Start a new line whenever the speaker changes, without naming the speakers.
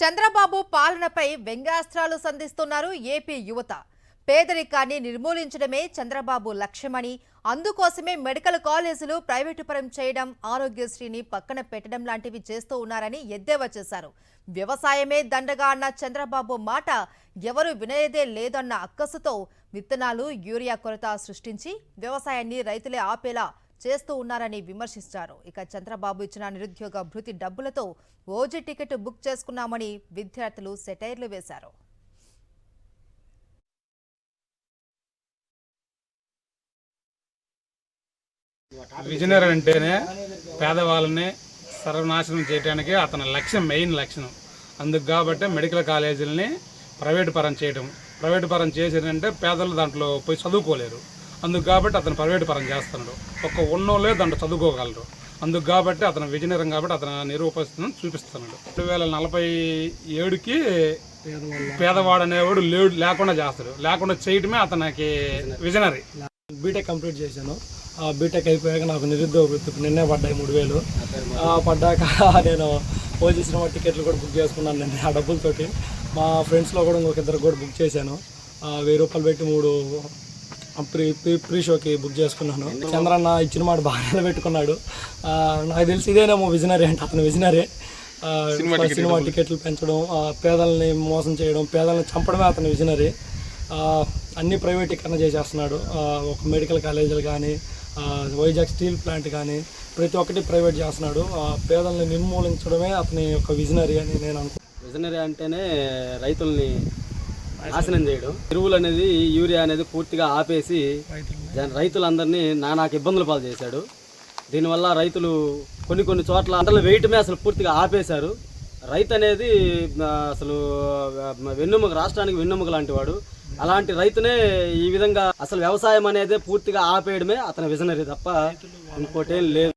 చంద్రబాబు పాలనపై వ్యంగ్యాస్త్రాలు సంధిస్తున్నారు ఏపీ యువత. పేదరికాన్ని నిర్మూలించడమే చంద్రబాబు లక్ష్యమని, అందుకోసమే మెడికల్ కాలేజీలు ప్రైవేటు పరం చేయడం, ఆరోగ్యశ్రీని పక్కన పెట్టడం లాంటివి చేస్తూ ఉన్నారని ఎద్దేవా చేశారు. వ్యవసాయమే దండగా అన్న చంద్రబాబు మాట ఎవరు వినేదే లేదన్న అక్కసుతో విత్తనాలు, యూరియా కొరత సృష్టించి వ్యవసాయాన్ని రైతులే ఆపేలా చేస్తూ ఉన్నారని విమర్శించారు. ఇక చంద్రబాబు ఇచ్చిన నిరుద్యోగ భృతి డబ్బులతో ఓజీ టికెట్ బుక్ చేసుకున్నామని విద్యార్థులు సెటైర్లు వేశారు.
విజనరీ అంటేనే పేదవాళ్ళని సర్వనాశనం చేయడానికి అతని లక్ష్యం, మెయిన్ లక్ష్యం. అందుకు కాబట్టి మెడికల్ కాలేజీలని ప్రైవేటు పరం చేయడం. ప్రైవేటు పరం చేసేదంటే పేదలు దాంట్లో పోయి చదువుకోలేరు. అందుకు కాబట్టి అతను ప్రైవేటు పరం చేస్తున్నాడు. ఒక్క ఉన్నోళ్ళే దాంట్లో చదువుకోగలరు. అందుకు కాబట్టి అతను విజనరీ కాబట్టి అతను నిరూపణ చూపిస్తున్నాడు. 2047కి పేదవాడు అనేవాడు లేకుండా చేస్తాడు. లేకుండా చేయటమే అతనికి విజనరీ.
బీటెక్ కంప్లీట్ చేశాను. బీటెక్ అయిపోయాక నాకు నిరుద్యోగ వృత్తి నిన్నే పడ్డాయి 3000. పడ్డాక నేను ఓజీ సినిమా టికెట్లు కూడా బుక్ చేసుకున్నాను. నేను ఆ డబ్బులతోటి మా ఫ్రెండ్స్లో కూడా ఇంకొక ఇద్దరు కూడా బుక్ చేశాను. 1000 రూపాయలు పెట్టి 3 ప్రీ షోకి బుక్ చేసుకున్నాను. చంద్రన్న ఇచ్చిన మాట బాగా నిలబెట్టుకున్నాడు. నాకు తెలిసి ఇదేనేమో విజనరీ అంటే అతను విజనరీ. సినిమా టికెట్లు పెంచడం, పేదల్ని మోసం చేయడం, పేదల్ని చంపడమే అతను విజనరీ. అన్నీ ప్రైవేటీకరణ చేసేస్తున్నాడు. ఒక మెడికల్ కాలేజీలు కానీ, వైజాగ్ స్టీల్ ప్లాంట్ కానీ ప్రతి ఒక్కటి ప్రైవేట్ చేస్తున్నాడు. పేదల్ని నిర్మూలించడమే అతని యొక్క విజనరీ అని నేను అనుకుంటున్నాను.
విజనరీ అంటేనే రైతుల్ని నాశనం చేయడం. ఎరువులు అనేది, యూరియా అనేది పూర్తిగా ఆపేసి రైతులందరినీ నానాక ఇబ్బందులు పాలు చేశాడు. దీనివల్ల రైతులు కొన్ని చోట్ల పంటలు వేయటమే అసలు పూర్తిగా ఆపేశారు. రైతు అనేది అసలు వెన్నెముక, రాష్ట్రానికి వెన్నెముక లాంటి వాడు. అలాంటి రైతునే ఈ విధంగా అసలు వ్యవసాయం అనేది పూర్తిగా ఆపేయడమే అతని విజనరీ తప్ప ఇంకోటేం లేదు.